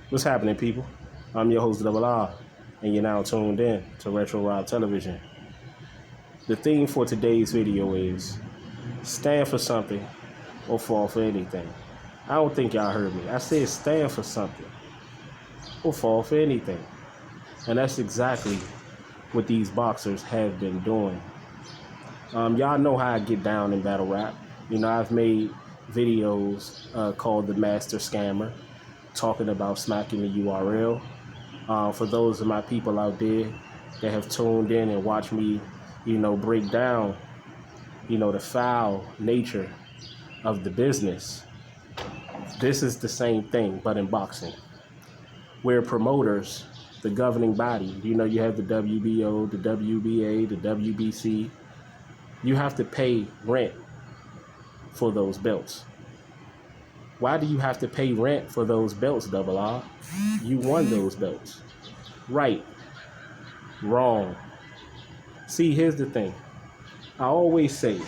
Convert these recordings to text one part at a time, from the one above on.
What's happening, people? I'm your host, Double R, and you're now tuned in to Retro Rob Television. The theme for today's video is stand for something or fall for anything. I don't think y'all heard me. I said stand for something or fall for anything. And that's exactly what these boxers have been doing. Y'all know how I get down in battle rap. You know, I've made videos called The Master Scammer, talking about smacking the URL. For those of my people out there that have tuned in and watched me, break down, the foul nature of the business, this is the same thing, but in boxing. Where promoters, the governing body, you have the WBO, the WBA, the WBC, you have to pay rent for those belts. Why do you have to pay rent for those belts, Double R? You won those belts. Right. Wrong. See, here's the thing. I always say,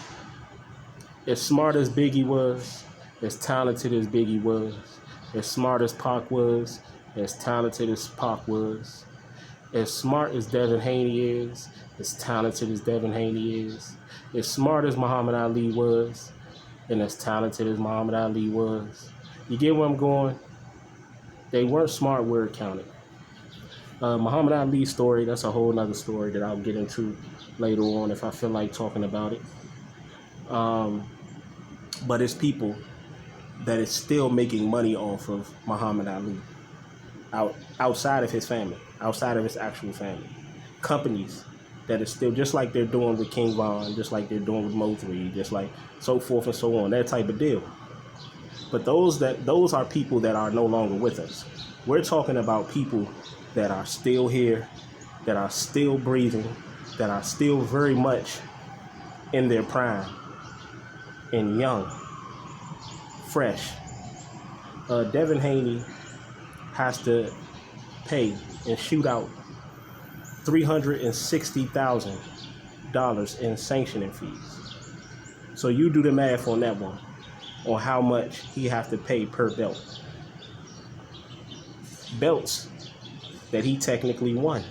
as smart as Biggie was, as talented as Biggie was, as smart as Pac was, as talented as Pac was, as smart as Devin Haney is, as talented as Devin Haney is, as smart as Muhammad Ali was, and as talented as Muhammad Ali was. You get where I'm going? They weren't smart where it counted. Muhammad Ali's story, that's a whole nother story that I'll get into later on if I feel like talking about it. But it's people that is still making money off of Muhammad Ali. Outside of his family, outside of his actual family. Companies that is still, just like they're doing with King Von, just like they're doing with Mo3, just like so forth and so on, that type of deal. But those are people that are no longer with us. We're talking about people that are still here, that are still breathing, that are still very much in their prime and young, fresh. Devin Haney has to pay and shoot out $360,000 in sanctioning fees. So you do the math on that one, on how much he has to pay per belt. Belts that he technically won.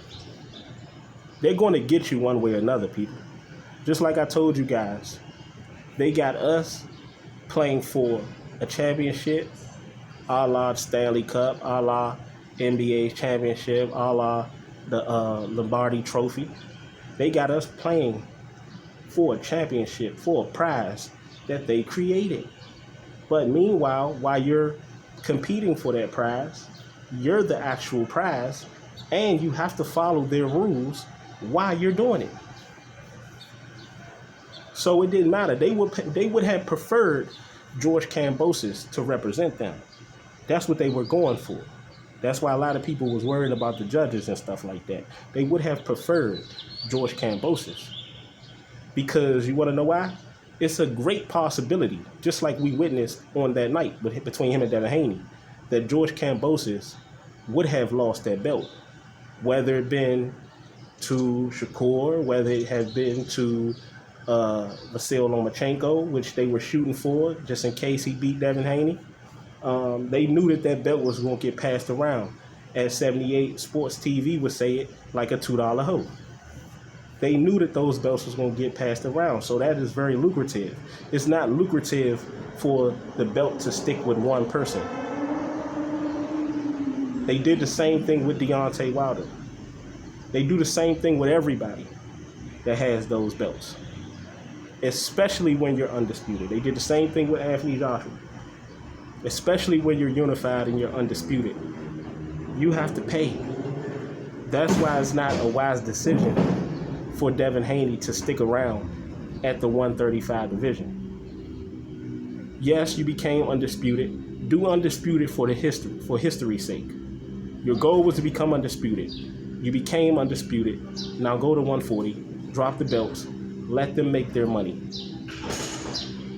They're going to get you one way or another, people. Just like I told you guys, they got us playing for a championship, a la Stanley Cup, a la NBA championship, a la the Lombardi Trophy. They got us playing for a championship, for a prize that they created. But meanwhile, while you're competing for that prize, you're the actual prize, and you have to follow their rules while you're doing it. So it didn't matter. They would have preferred George Kambosos to represent them. That's what they were going for. That's why a lot of people was worried about the judges and stuff like that. They would have preferred George Kambosos. Because you want to know why? It's a great possibility, just like we witnessed on that night between him and Devin Haney, that George Kambosos would have lost that belt. Whether it been to Shakur, whether it had been to Vasil Lomachenko, which they were shooting for just in case he beat Devin Haney. They knew that belt was going to get passed around. As 78 Sports TV would say it, like a $2 hoe. They knew that those belts was going to get passed around, so that is very lucrative. It's not lucrative for the belt to stick with one person. They did the same thing with Deontay Wilder. They do the same thing with everybody that has those belts, especially when you're undisputed. They did the same thing with Anthony Joshua. Especially when you're unified and you're undisputed. You have to pay. That's why it's not a wise decision for Devin Haney to stick around at the 135 division. Yes, you became undisputed. Do undisputed for history's sake. Your goal was to become undisputed. You became undisputed. Now go to 140, drop the belts, let them make their money.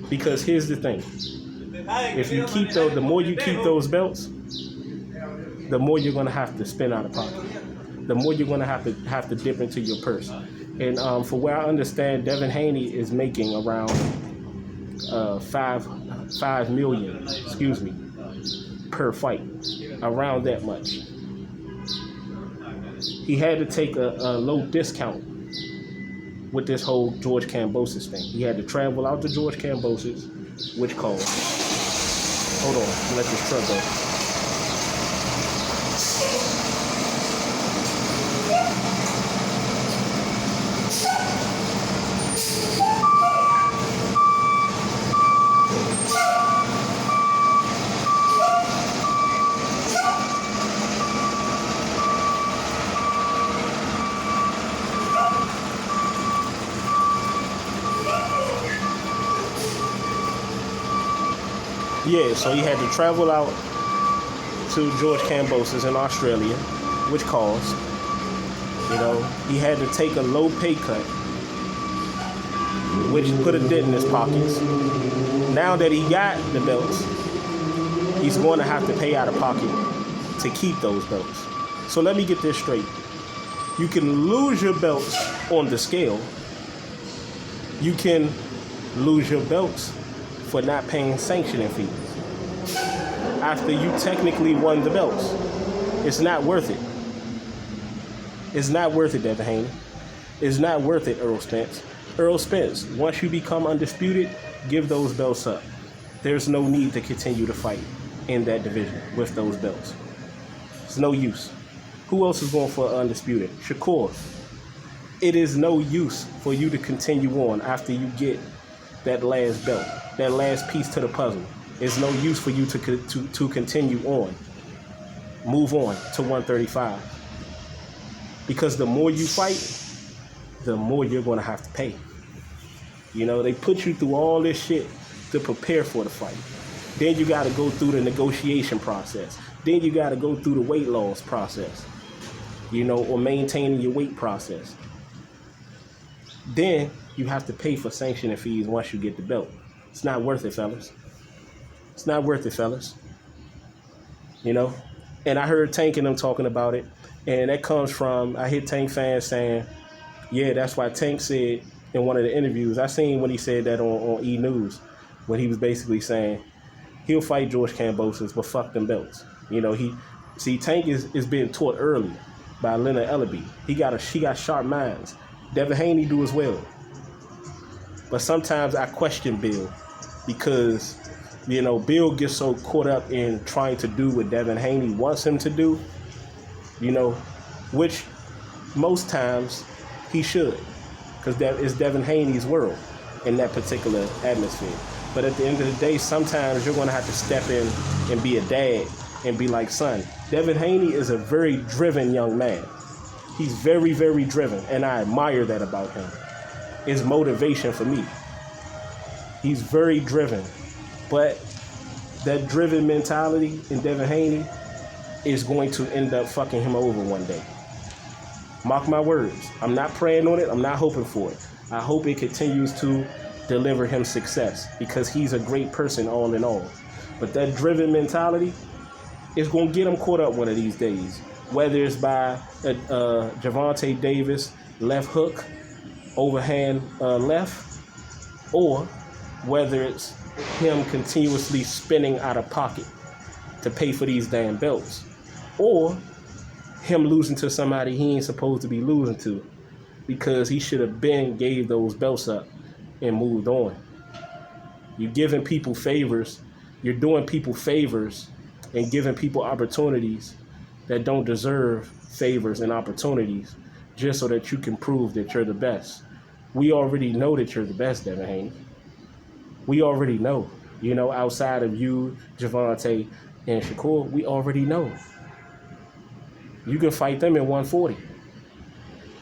Because here's the thing. If you keep the more you keep those belts, the more you're going to have to spend out of pocket. The more you're going to have to dip into your purse. And for where I understand, Devin Haney is making around $5 million. per fight, around that much. He had to take a low discount with this whole George Kambosos thing. He had to travel out to George Kambosos, which cost. Hold on, let this truck go. Yeah, so he had to travel out to George Kambosos in Australia, which cost. He had to take a low pay cut, which put a dent in his pockets. Now that he got the belts, he's going to have to pay out of pocket to keep those belts. So let me get this straight. You can lose your belts on the scale. You can lose your belts for not paying sanctioning fees after you technically won the belts. It's not worth it. It's not worth it, Devin Haney. It's not worth it, Errol Spence. Errol Spence, once you become undisputed, give those belts up. There's no need to continue to fight in that division with those belts. It's no use. Who else is going for undisputed? Shakur. It is no use for you to continue on after you get that last belt, that last piece to the puzzle. It's no use for you to continue on. Move on to 135. Because the more you fight, the more you're going to have to pay. They put you through all this shit to prepare for the fight. Then you got to go through the negotiation process. Then you got to go through the weight loss process, or maintaining your weight process. Then you have to pay for sanctioning fees once you get the belt. It's not worth it, fellas. It's not worth it, fellas. And I heard Tank and them talking about it. And that comes from, I hear Tank fans saying, yeah, that's why Tank said in one of the interviews, I seen when he said that on E! News, when he was basically saying, he'll fight George Kambosos, but fuck them belts. Tank is being taught early by Leonard Ellaby. She got sharp minds. Devin Haney do as well. But sometimes I question Bill because, Bill gets so caught up in trying to do what Devin Haney wants him to do, which most times he should, because that is Devin Haney's world in that particular atmosphere. But at the end of the day, sometimes you're going to have to step in and be a dad and be like, son, Devin Haney is a very driven young man. He's very, very driven, and I admire that about him. It's motivation for me. He's very driven, but that driven mentality in Devin Haney is going to end up fucking him over one day. Mark my words. I'm not praying on it. I'm not hoping for it. I hope it continues to deliver him success because he's a great person all in all. But that driven mentality is going to get him caught up one of these days. Whether it's by Gervonta Davis left hook, overhand left, or whether it's him continuously spinning out of pocket to pay for these damn belts, or him losing to somebody he ain't supposed to be losing to because he should have gave those belts up and moved on. You're giving people favors, you're doing people favors and giving people opportunities that don't deserve favors and opportunities just so that you can prove that you're the best. We already know that you're the best, Devin Haney. We already know. Outside of you, Gervonta, and Shakur, we already know. You can fight them in 140.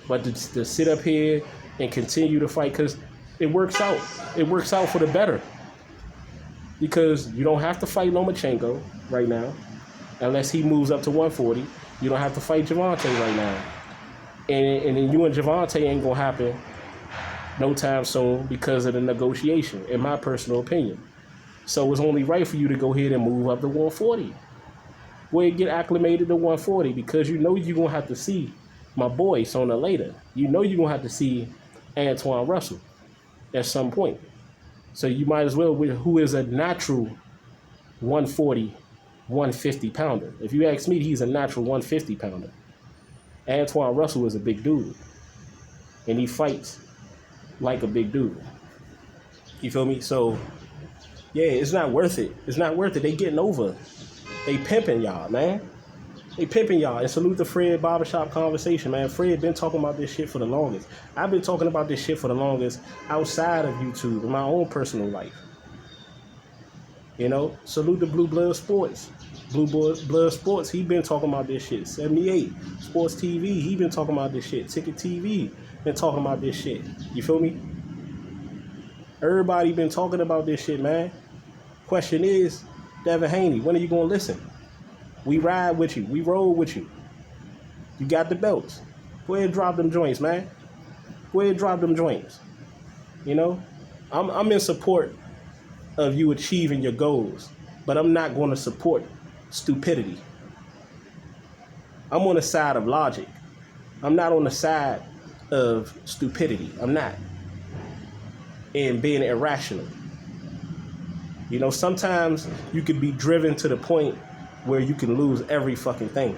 But to sit up here and continue to fight, because it works out. It works out for the better. Because you don't have to fight Lomachenko right now. Unless he moves up to 140, you don't have to fight Gervonta right now. And then you and Gervonta ain't going to happen no time soon because of the negotiation, in my personal opinion. So it's only right for you to go ahead and move up to 140. Go ahead and get acclimated to 140 because you're going to have to see my boy sooner or later. You're going to have to see Antoine Russell at some point. So you might as well, who is a natural 140 150 pounder. If you ask me, he's a natural 150 pounder. Antoine Russell is a big dude, and he fights like a big dude. You feel me? So, yeah, it's not worth it. It's not worth it. They getting over. They pimping y'all, man. They pimping y'all. And salute to Fred Barbershop Conversation, man. Fred been talking about this shit for the longest. I've been talking about this shit for the longest outside of YouTube in my own personal life. You know, salute to Blue Blood Sports. Blue Blood Sports, he been talking about this shit. 78 Sports TV, he been talking about this shit. Ticket TV been talking about this shit. You feel me? Everybody been talking about this shit, man. Question is, Devin Haney, when are you gonna listen? We ride with you. We roll with you. You got the belts. Go ahead and drop them joints, man. Go ahead and drop them joints. You know, I'm in support of you achieving your goals, but I'm not going to support stupidity. I'm on the side of logic. I'm not on the side of stupidity. I'm not. And being irrational. You know, sometimes you could be driven to the point where you can lose every fucking thing.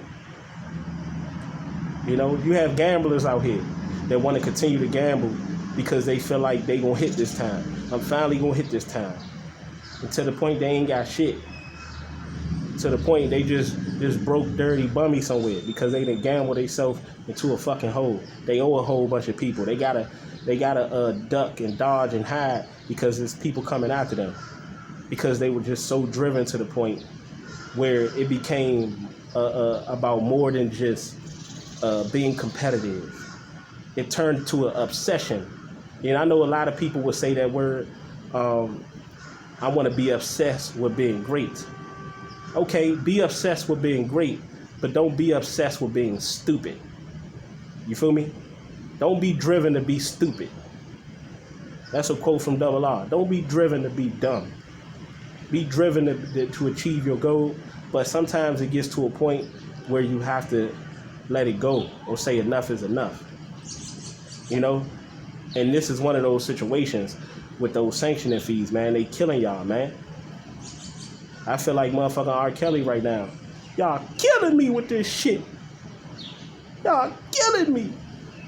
You know, you have gamblers out here that want to continue to gamble because they feel like they gonna hit this time. I'm finally gonna hit this time. And to the point they ain't got shit. To the point they just broke, dirty, bummy somewhere because they done gamble themselves into a fucking hole. They owe a whole bunch of people. They gotta duck and dodge and hide because there's people coming after them. Because they were just so driven to the point where it became about more than just being competitive. It turned to an obsession. And I know a lot of people would say that word, I want to be obsessed with being great. Okay, be obsessed with being great, but don't be obsessed with being stupid. You feel me? Don't be driven to be stupid. That's a quote from Double R. Don't be driven to be dumb. Be driven to achieve your goal, but sometimes it gets to a point where you have to let it go or say enough is enough. You know? And this is one of those situations with those sanctioning fees, man. They killing y'all, man. I feel like motherfucking R. Kelly right now. Y'all killing me with this shit. Y'all killing me.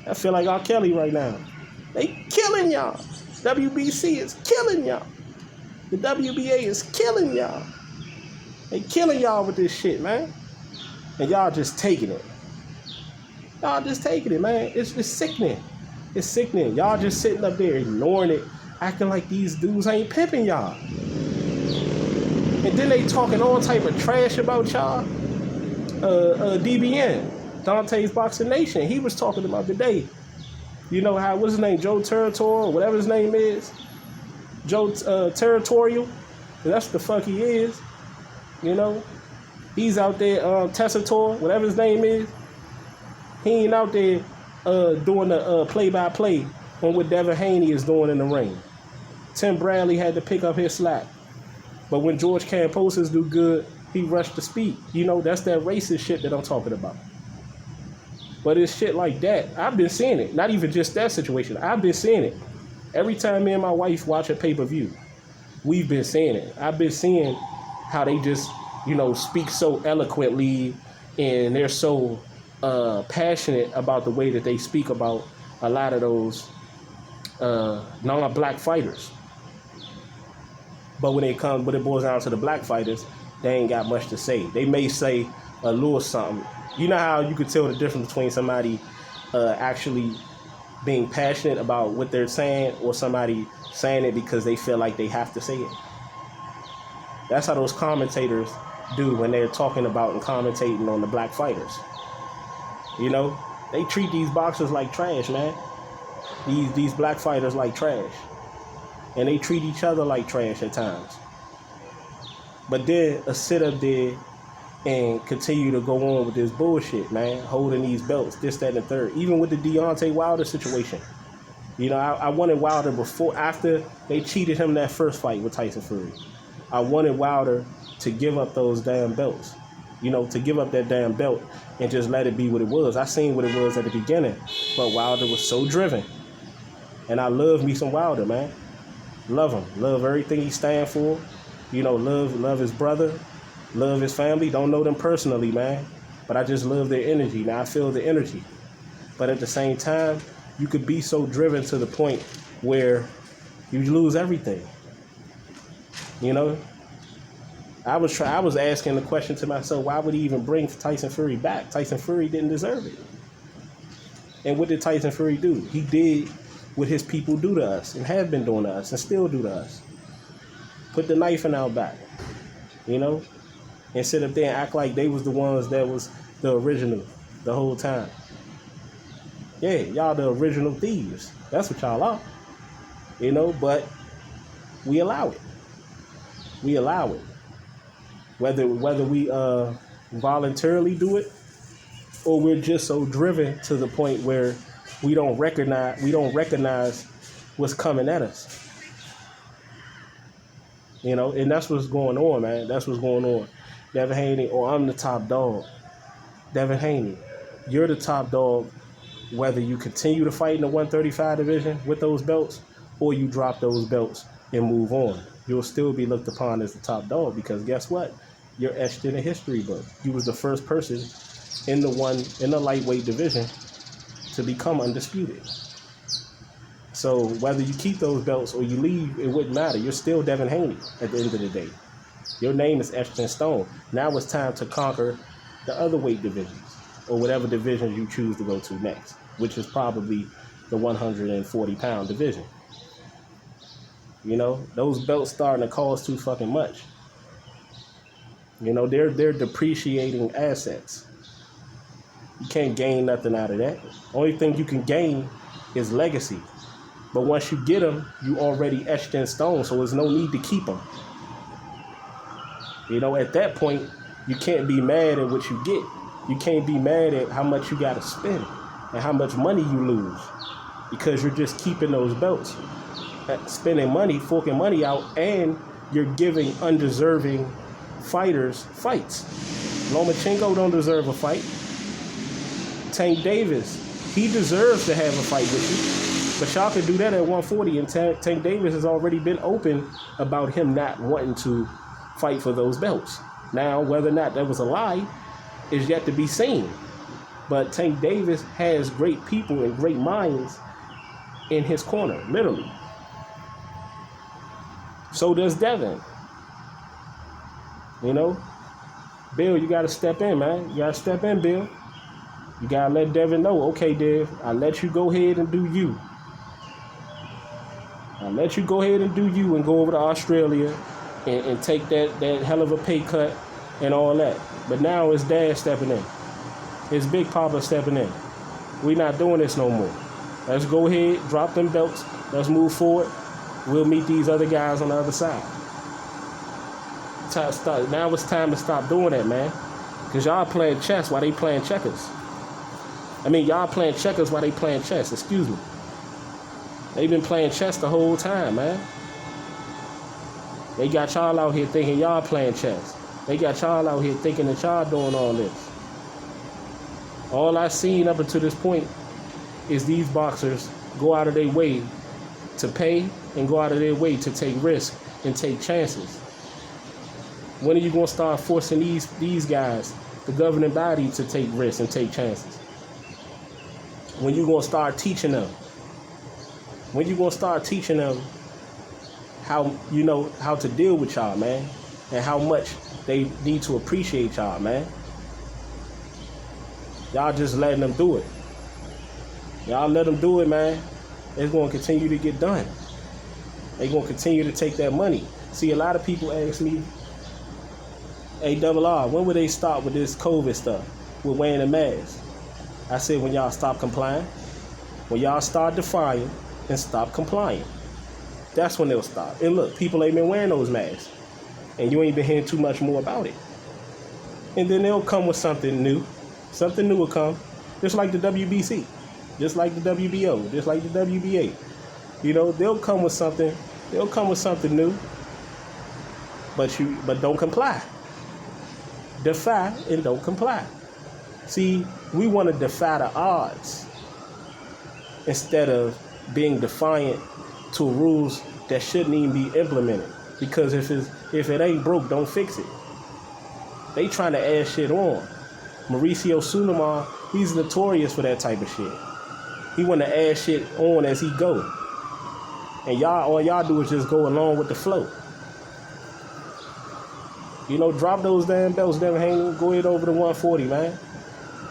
I feel like R. Kelly right now. They killing y'all. WBC is killing y'all. The WBA is killing y'all. They killing y'all with this shit, man. And y'all just taking it. Y'all just taking it, man. It's sickening. It's sickening. Y'all just sitting up there ignoring it, acting like these dudes ain't pimping y'all. And then they talking all type of trash about y'all. DBN, Dante's Boxing Nation, he was talking about today. You know how, what's his name, Joe Territorial, whatever his name is. Joe Territorial, that's what the fuck he is. You know, he's out there, Tessator, whatever his name is. He ain't out there doing the play-by-play on what Devin Haney is doing in the ring. Tim Bradley had to pick up his slack. But when George Kambosos do good, he rushed to speak. You know, that's that racist shit that I'm talking about. But it's shit like that. I've been seeing it. Not even just that situation. I've been seeing it. Every time me and my wife watch a pay-per-view, we've been seeing it. I've been seeing how they just, you know, speak so eloquently and they're so passionate about the way that they speak about a lot of those non-black fighters. But when it boils down to the black fighters, they ain't got much to say. They may say a little something. You know how you could tell the difference between somebody actually being passionate about what they're saying or somebody saying it because they feel like they have to say it. That's how those commentators do when they're talking about and commentating on the black fighters. You know, they treat these boxers like trash, man. These black fighters like trash. And they treat each other like trash at times. But then sit up there and continue to go on with this bullshit, man. Holding these belts, this, that, and the third. Even with the Deontay Wilder situation. You know, I wanted Wilder after they cheated him that first fight with Tyson Fury. I wanted Wilder to give up those damn belts. You know, to give up that damn belt and just let it be what it was. I seen what it was at the beginning. But Wilder was so driven. And I love me some Wilder, man. Love him. Love everything he stand for. You know, love his brother. Love his family. Don't know them personally, man. But I just love their energy. Now I feel the energy. But at the same time, you could be so driven to the point where you lose everything. You know? I was asking the question to myself, why would he even bring Tyson Fury back? Tyson Fury didn't deserve it. And what did Tyson Fury do? He did what his people do to us and have been doing to us and still do to us. Put the knife in our back, you know, and sit up there and act like they was the ones that was the original the whole time. Yeah, y'all the original thieves. That's what y'all are, you know, but we allow it. We allow it. Whether we voluntarily do it or we're just so driven to the point where we don't recognize what's coming at us. You know, and that's what's going on, man. That's what's going on. Devin Haney, or I'm the top dog. Devin Haney, you're the top dog, whether you continue to fight in the 135 division with those belts or you drop those belts and move on. You'll still be looked upon as the top dog because guess what? You're etched in a history book. You was the first person in the lightweight division to become undisputed. So whether you keep those belts or you leave, it wouldn't matter. You're still Devin Haney at the end of the day. Your name is etched in stone. Now it's time to conquer the other weight divisions or whatever divisions you choose to go to next, which is probably the 140-pound division. You know, those belts starting to cost too fucking much. You know, they're depreciating assets. You can't gain nothing out of that. Only thing you can gain is legacy. But once you get them, you already etched in stone, so there's no need to keep them. You know, at that point, you can't be mad at what you get. You can't be mad at how much you got to spend and how much money you lose because you're just keeping those belts, spending money, forking money out, and you're giving undeserving fighters fights. Lomachenko don't deserve a fight. Tank Davis, he deserves to have a fight with you. But y'all can do that at 140, and Tank Davis has already been open about him not wanting to fight for those belts. Now, whether or not that was a lie is yet to be seen. But Tank Davis has great people and great minds in his corner, literally. So does Devin. You know? Bill, you got to step in, man. You got to step in, Bill. You got to let Devin know, okay, Dev, I'll let you go ahead and do you. I'll let you go ahead and do you and go over to Australia and take that hell of a pay cut and all that. But now it's Dad stepping in. It's Big Papa stepping in. We're not doing this no more. Let's go ahead, drop them belts. Let's move forward. We'll meet these other guys on the other side. Now it's time to stop doing that, man. Because y'all playing chess while they playing checkers. I mean, y'all playing checkers while they playing chess. Excuse me. They've been playing chess the whole time, man. They got y'all out here thinking y'all playing chess. They got y'all out here thinking that y'all doing all this. All I've seen up until this point is these boxers go out of their way to pay and go out of their way to take risks and take chances. When are you going to start forcing these guys, the governing body, to take risks and take chances? When you going to start teaching them? When you going to start teaching them how, you know, how to deal with y'all, man? And how much they need to appreciate y'all, man? Y'all just letting them do it. Y'all let them do it, man. It's going to continue to get done. They're going to continue to take that money. See, a lot of people ask me, hey, Double R, when will they stop with this COVID stuff, with wearing a mask? I said, when y'all stop complying. When y'all start defying and stop complying. That's when they'll stop. And look, people ain't been wearing those masks. And you ain't been hearing too much more about it. And then they'll come with something new. Something new will come. Just like the WBC. Just like the WBO. Just like the WBA. You know, they'll come with something. They'll come with something new. But don't comply. Defy and don't comply. See, we want to defy the odds instead of being defiant to rules that shouldn't even be implemented. Because if it ain't broke, don't fix it. They trying to add shit on. Mauricio Sulaiman, he's notorious for that type of shit. He want to add shit on as he go. And y'all, all y'all do is just go along with the flow. You know, drop those damn belts, Devin Haney. Go ahead over to 140, man.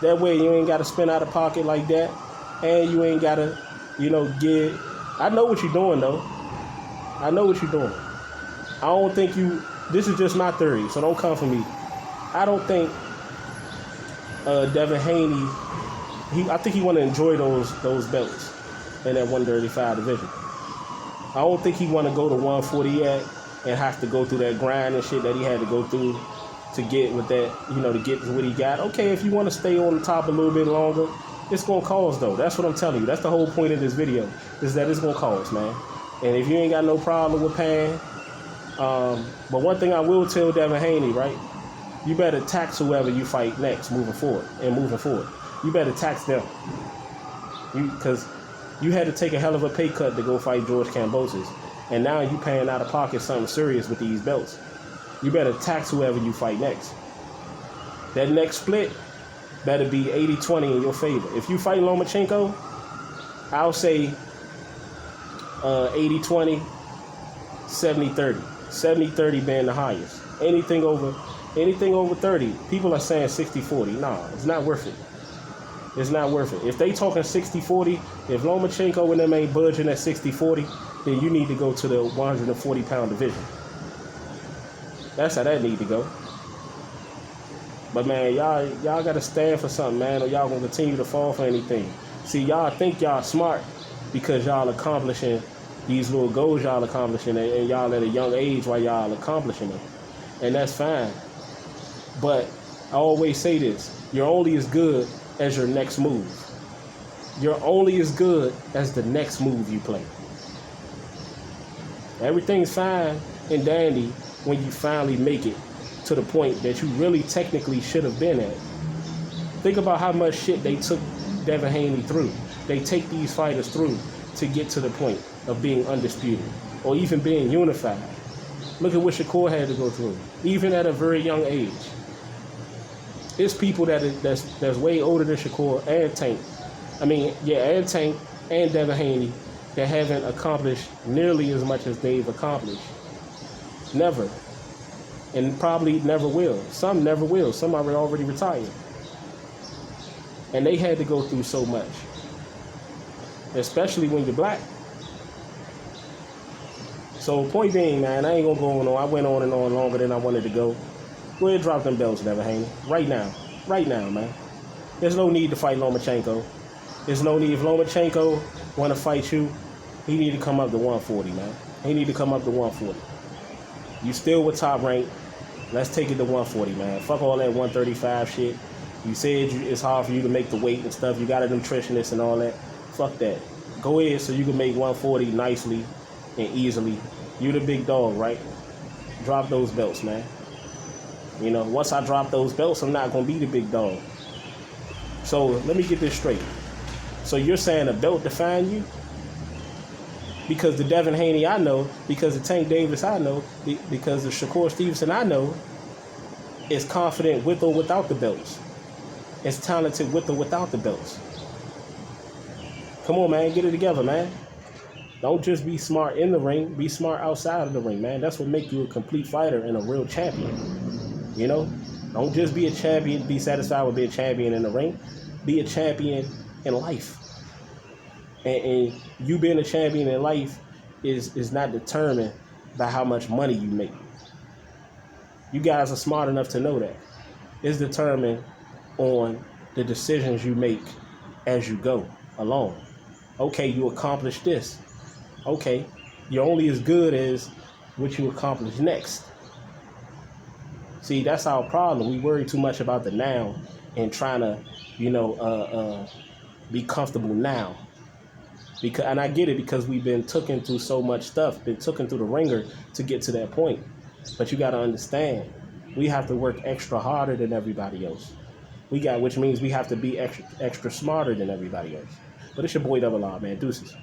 That way you ain't got to spend out of pocket like that. And you ain't got to, you know, get... I know what you're doing, though. I know what you're doing. I don't think you... This is just my theory, so don't come for me. I don't think Devin Haney... I think he want to enjoy those belts in that 135 division. I don't think he want to go to 140 yet and have to go through that grind and shit that he had to go through to get with that, you know, to get what he got. Okay, if you want to stay on the top a little bit longer, it's going to cost, though. That's what I'm telling you. That's the whole point of this video, is that it's going to cost, man. And if you ain't got no problem with paying, but one thing I will tell Devin Haney, right? You better tax whoever you fight next moving forward. You better tax them. Because you had to take a hell of a pay cut to go fight George Kambosos. And now you paying out of pocket something serious with these belts. You better tax whoever you fight next. That next split better be 80-20 in your favor. If you fight Lomachenko, I'll say 80-20, 70-30. 70-30 being the highest. Anything over 30, people are saying 60-40. Nah, it's not worth it. It's not worth it. If they talking 60-40, if Lomachenko and them ain't budging at 60-40, then you need to go to the 140-pound division. That's how that need to go. But, man, y'all got to stand for something, man, or y'all going to continue to fall for anything. See, y'all think y'all smart because y'all accomplishing these little goals y'all accomplishing, and y'all at a young age while y'all accomplishing them. And that's fine. But I always say this. You're only as good as your next move. You're only as good as the next move you play. Everything's fine and dandy when you finally make it to the point that you really technically should have been at. Think about how much shit they took Devin Haney through. They take these fighters through to get to the point of being undisputed or even being unified. Look at what Shakur had to go through, even at a very young age. It's people that's way older than Shakur and Tank. And Tank and Devin Haney that haven't accomplished nearly as much as they've accomplished. Never. And probably never will. Some never will. Some are already retired. And they had to go through so much. Especially when you're black. So point being, man, I ain't gonna go on. I went on and on longer than I wanted to go. Go ahead and drop them belts, Devin Haney. Right now. Right now, man. There's no need to fight Lomachenko. There's no need. If Lomachenko want to fight you, he need to come up to 140, man. He need to come up to 140. You still with top rank. Let's take it to 140, man. Fuck all that 135 shit. You said it's hard for you to make the weight and stuff. You got a nutritionist and all that. Fuck that. Go ahead so you can make 140 nicely and easily. You the big dog, right? Drop those belts, man. You know, once I drop those belts, I'm not going to be the big dog. So let me get this straight. So you're saying a belt define you? Because the Devin Haney I know, because the Tank Davis I know, because the Shakur Stevenson I know is confident with or without the belts. Is talented with or without the belts. Come on, man. Get it together, man. Don't just be smart in the ring. Be smart outside of the ring, man. That's what makes you a complete fighter and a real champion. You know? Don't just be a champion. Be satisfied with being a champion in the ring. Be a champion in life. And you being a champion in life is not determined by how much money you make. You guys are smart enough to know that. It's determined on the decisions you make as you go along. Okay, you accomplished this. Okay, you're only as good as what you accomplish next. See, that's our problem. We worry too much about the now and trying to, be comfortable now. And I get it because we've been taken through so much stuff, been taken through the ringer to get to that point. But you got to understand, we have to work extra harder than everybody else. Which means we have to be extra smarter than everybody else. But it's your boy Double R, man. Deuces.